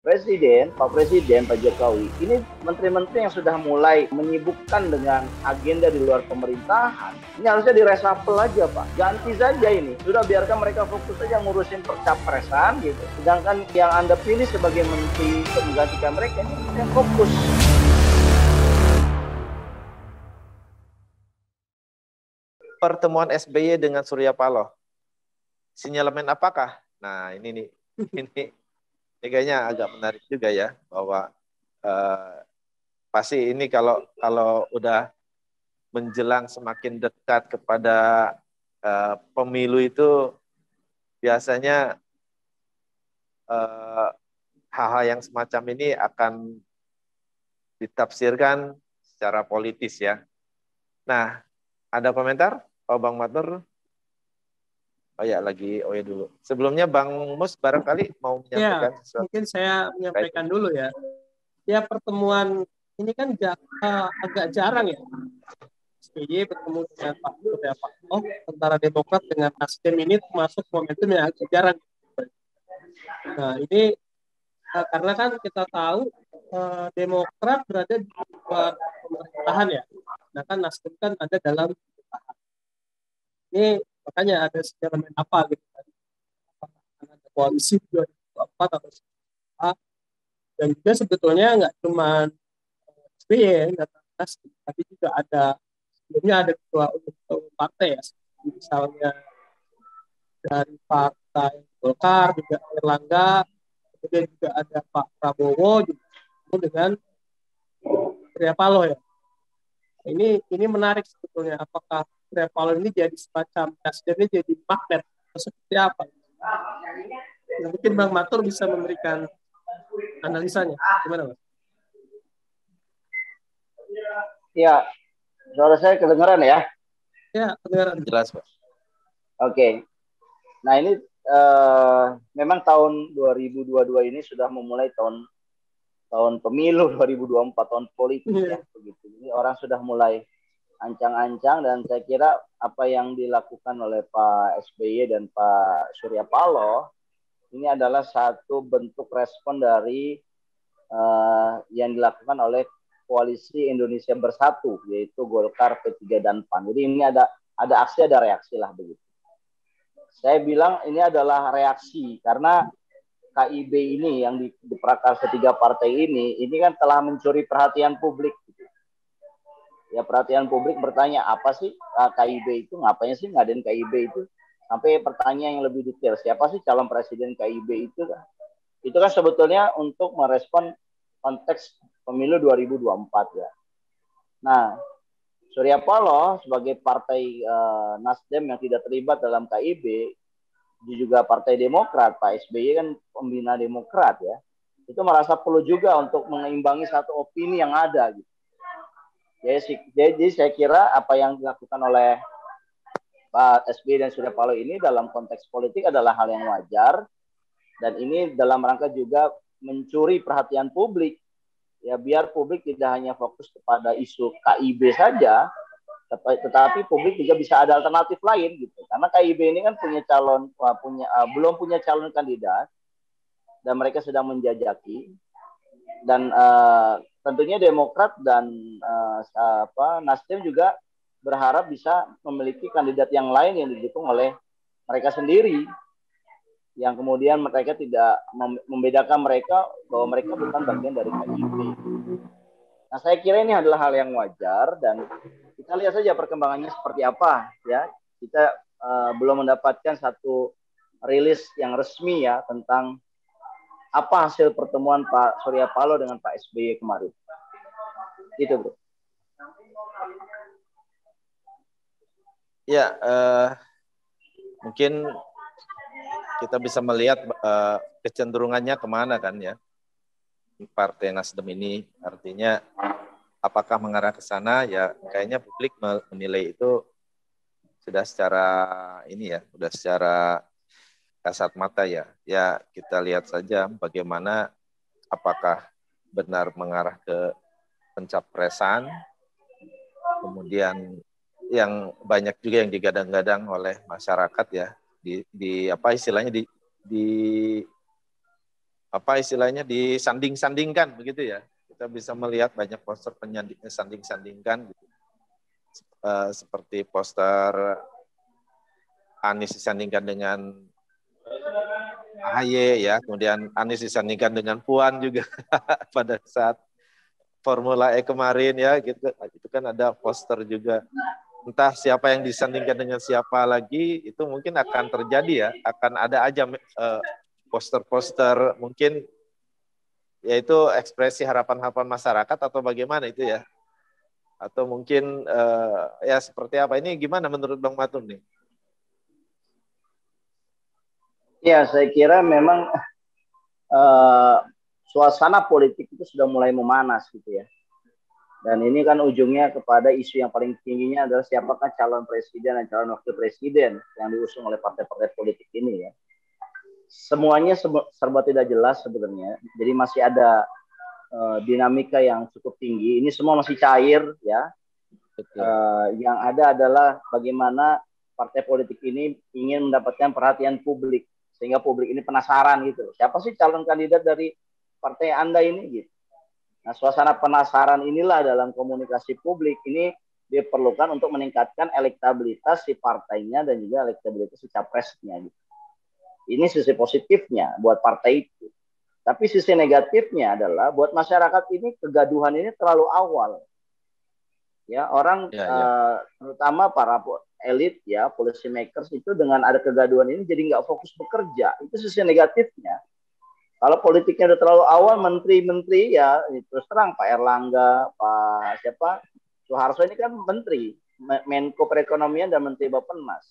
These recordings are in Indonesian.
Pak Presiden, Pak Jokowi, ini menteri-menteri yang sudah mulai menyibukkan dengan agenda di luar pemerintahan. Ini harusnya diresapel aja, Pak. Ganti saja ini. Sudah biarkan mereka fokus saja ngurusin percapresan gitu. Sedangkan yang Anda pilih sebagai menteri untuk menggantikan mereka ini yang fokus. Pertemuan SBY dengan Surya Paloh. Sinyalemen apakah? Nah, ini nih. Ini kayaknya agak menarik juga ya, bahwa pasti ini kalau udah menjelang semakin dekat kepada pemilu itu biasanya hal-hal yang semacam ini akan ditafsirkan secara politis ya. Nah, ada komentar, Pak Bang Matur? Oh ya, dulu. Sebelumnya Bang Mus barangkali mau menyampaikan sesuatu. Mungkin saya menyampaikan dulu ya. Ya, pertemuan ini kan agak jarang ya. SBY bertemu dengan Pak Surya Paloh, antara Demokrat dengan Nasdem ini termasuk momentum yang agak jarang. Nah, ini karena kan kita tahu Demokrat berada di luar pemerintahan ya. Nah kan Nasdem kan ada dalam pemerintahan. Ini makanya ada sinyalemen apa gitu kan. Apakah ada koalisi 2024 atau apa. Dan juga sebetulnya nggak cuma SBY datang Nasdem, tapi juga sebelumnya ada ketua umum partai ya. Misalnya dari partai Golkar, juga Erlangga, kemudian juga ada Pak Prabowo juga dengan Surya Paloh ya. Ini menarik sebetulnya, apakah Surya Paloh ini jadi semacam Nasdemnya jadi magnet atau seperti apa? Nah, mungkin Bang Matur bisa memberikan analisanya. Gimana, Mas? Ya, suara saya kedengaran ya? Ya, kedengaran. Jelas, Pak. Oke. Nah, ini memang tahun 2022 ini sudah memulai tahun pemilu 2024, tahun politik ya begitu. Ini orang sudah mulai ancang-ancang, dan saya kira apa yang dilakukan oleh Pak SBY dan Pak Surya Paloh ini adalah satu bentuk respon dari yang dilakukan oleh Koalisi Indonesia Bersatu, yaitu Golkar, P3 dan PAN. Jadi ini ada aksi, ada reaksi lah begitu. Saya bilang ini adalah reaksi karena KIB ini yang diprakarsa 3 partai ini kan telah mencuri perhatian publik. Ya, perhatian publik bertanya, apa sih KIB itu, ngapain sih ngadain KIB itu, sampai pertanyaan yang lebih detail, siapa sih calon presiden KIB itu kan. Itu kan sebetulnya untuk merespon konteks pemilu 2024 ya. Nah, Surya Paloh sebagai partai Nasdem yang tidak terlibat dalam KIB, juga Partai Demokrat, Pak SBY kan pembina Demokrat ya, itu merasa perlu juga untuk mengeimbangi satu opini yang ada gitu. Jadi saya kira apa yang dilakukan oleh Pak SBY dan Surya Paloh ini dalam konteks politik adalah hal yang wajar, dan ini dalam rangka juga mencuri perhatian publik ya, biar publik tidak hanya fokus kepada isu KIB saja, tetapi publik juga bisa ada alternatif lain gitu. Karena KIB ini kan belum punya calon kandidat, dan mereka sedang menjajaki, dan tentunya Demokrat dan Nasdem juga berharap bisa memiliki kandidat yang lain yang didukung oleh mereka sendiri, yang kemudian mereka tidak membedakan mereka bahwa mereka bukan bagian dari KIB. Nah, saya kira ini adalah hal yang wajar, dan kita lihat saja perkembangannya seperti apa ya. Kita belum mendapatkan satu rilis yang resmi ya tentang apa hasil pertemuan Pak Surya Paloh dengan Pak SBY kemarin. Itu, Bro. Ya, mungkin kita bisa melihat kecenderungannya kemana kan ya. Partai Nasdem ini artinya apakah mengarah ke sana, ya kayaknya publik menilai itu sudah secara kasat mata ya. Ya, kita lihat saja bagaimana, apakah benar mengarah ke pencapresan, kemudian yang banyak juga yang digadang-gadang oleh masyarakat ya, di apa istilahnya apa istilahnya disanding-sandingkan begitu ya. Kita bisa melihat banyak poster sanding-sandingkan gitu. Seperti poster Anies disandingkan dengan AHY ya, kemudian Anies disandingkan dengan Puan juga pada saat Formula E kemarin ya, gitu. Itu kan ada poster juga. Entah siapa yang disandingkan dengan siapa lagi, itu mungkin akan terjadi ya, akan ada aja poster-poster mungkin yaitu ekspresi harapan-harapan masyarakat atau bagaimana itu ya. Atau mungkin ya seperti apa, ini gimana menurut Bang Matur nih? Ya, saya kira memang suasana politik itu sudah mulai memanas gitu ya. Dan ini kan ujungnya kepada isu yang paling tingginya adalah siapakah calon presiden dan calon wakil presiden yang diusung oleh partai-partai politik ini ya. Semuanya serba tidak jelas sebenarnya. Jadi masih ada dinamika yang cukup tinggi. Ini semua masih cair ya. Yang ada adalah bagaimana partai politik ini ingin mendapatkan perhatian publik. Sehingga publik ini penasaran gitu. Siapa sih calon kandidat dari partai Anda ini gitu. Nah, suasana penasaran inilah dalam komunikasi publik ini diperlukan untuk meningkatkan elektabilitas si partainya dan juga elektabilitas si capresnya gitu. Ini sisi positifnya buat partai itu. Tapi sisi negatifnya adalah buat masyarakat ini kegaduhan ini terlalu awal. Ya, orang terutama para elit ya, policy makers itu dengan ada kegaduhan ini jadi nggak fokus bekerja. Itu sisi negatifnya. Kalau politiknya udah terlalu awal, menteri-menteri ya terus terang Pak Erlangga, Pak siapa Soeharto ini kan menteri, Menko Perekonomian dan Menteri Bappenas.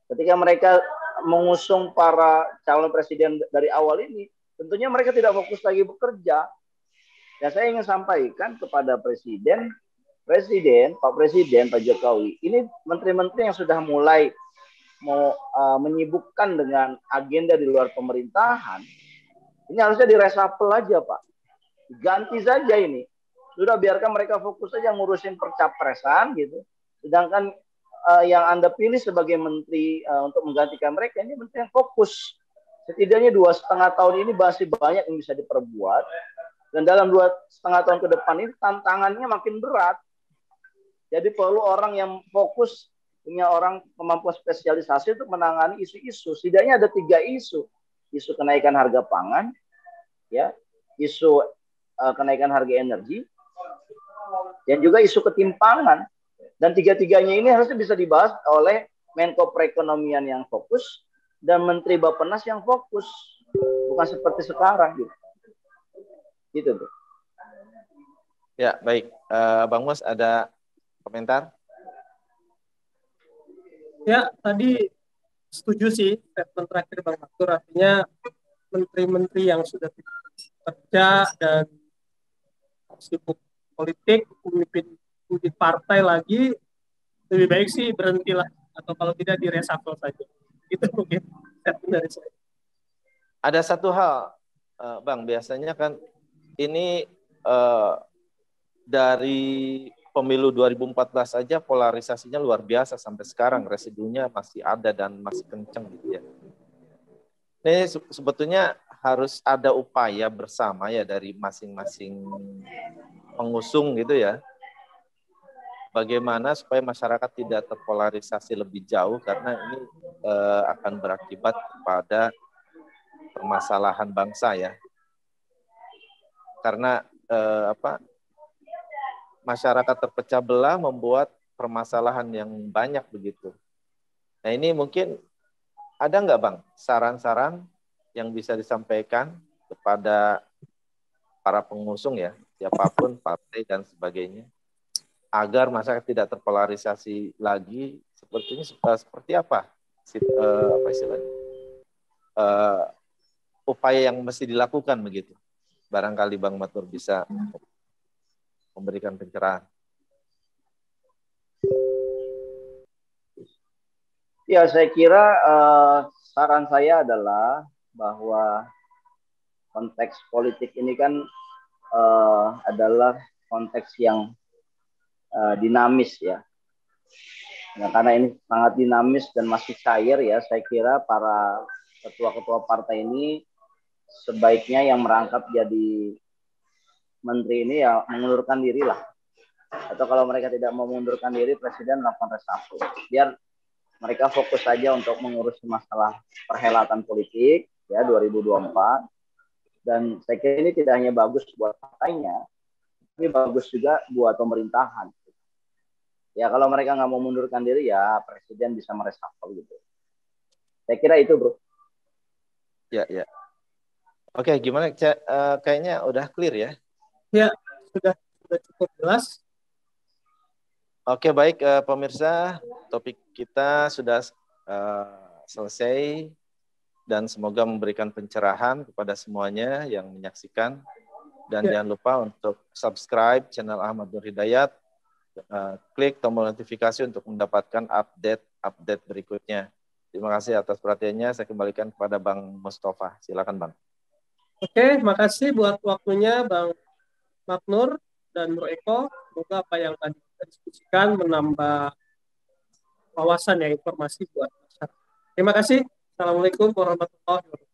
Ketika mereka mengusung para calon presiden dari awal ini, tentunya mereka tidak fokus lagi bekerja. Ya saya ingin sampaikan kepada Pak Presiden, Pak Jokowi, ini menteri-menteri yang sudah mulai mau menyibukkan dengan agenda di luar pemerintahan, ini harusnya diresapel aja Pak. Ganti saja ini. Sudah biarkan mereka fokus saja ngurusin percapresan gitu. Sedangkan yang Anda pilih sebagai menteri untuk menggantikan mereka, ini menteri yang fokus. Setidaknya 2,5 tahun ini masih banyak yang bisa diperbuat. Dan dalam 2,5 tahun ke depan ini tantangannya makin berat. Jadi perlu orang yang fokus, punya orang kemampuan spesialisasi untuk menangani isu-isu. Setidaknya ada 3 isu. Isu kenaikan harga pangan, ya, isu kenaikan harga energi, dan juga isu ketimpangan. Dan 3-tiganya ini harusnya bisa dibahas oleh Menko Perekonomian yang fokus dan Menteri Bappenas yang fokus. Bukan seperti sekarang gitu. Gitu tuh. Ya, baik. Bang Mus ada komentar? Ya, tadi setuju sih statement terakhir Bang Matur, artinya menteri-menteri yang sudah kerja dan sibuk politik, pemimpin partai lagi, lebih baik sih berhentilah, atau kalau tidak di reshuffle saja. Itu mungkin statement dari saya. Ada satu hal, Bang, biasanya kan ini dari pemilu 2014 saja polarisasinya luar biasa sampai sekarang, residunya masih ada dan masih kencang gitu ya. Ini sebetulnya harus ada upaya bersama ya dari masing-masing pengusung gitu ya. Bagaimana supaya masyarakat tidak terpolarisasi lebih jauh, karena ini akan berakibat kepada permasalahan bangsa ya. Karena masyarakat terpecah belah membuat permasalahan yang banyak begitu. Nah ini mungkin ada nggak Bang saran-saran yang bisa disampaikan kepada para pengusung ya, siapapun partai dan sebagainya, agar masyarakat tidak terpolarisasi lagi, seperti apa istilahnya, upaya yang mesti dilakukan begitu. Barangkali Bang Matur bisa memberikan pencerahan. Ya, saya kira saran saya adalah bahwa konteks politik ini kan adalah konteks yang dinamis ya. Nah, karena ini sangat dinamis dan masih cair ya, saya kira para ketua-ketua partai ini sebaiknya yang merangkap jadi menteri ini ya mengundurkan diri lah. Atau kalau mereka tidak mau mengundurkan diri, presiden melakukan reshuffle. Biar mereka fokus saja untuk mengurus masalah perhelatan politik ya 2024. Dan saya kira ini tidak hanya bagus buat partainya, tapi bagus juga buat pemerintahan. Ya kalau mereka nggak mau mundurkan diri ya presiden bisa mereshuffle gitu. Saya kira itu bro. Ya, ya. Oke, gimana? Kayaknya udah clear ya. Ya, sudah cukup jelas. Oke, baik pemirsa, topik kita sudah selesai dan semoga memberikan pencerahan kepada semuanya yang menyaksikan. Dan jangan lupa untuk subscribe channel Ahmad Nur Hidayat, klik tombol notifikasi untuk mendapatkan update berikutnya. Terima kasih atas perhatiannya. Saya kembalikan kepada Bang Mustafa. Silakan Bang. Oke, makasih buat waktunya Bang Maknur dan Bro Eko. Semoga apa yang tadi kita diskusikan menambah wawasan ya, informasi buat masyarakat. Terima kasih. Assalamualaikum warahmatullahi wabarakatuh.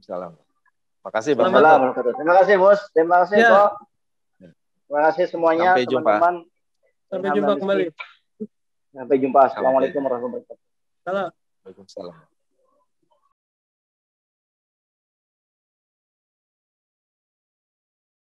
Salam. Terima kasih Bang. Terima kasih Bos. Terima kasih ya. kok. Terima kasih semuanya teman-teman. Sampai jumpa kembali. Sampai jumpa. Assalamualaikum warahmatullahi wabarakatuh. Salam. Waalaikumsalam.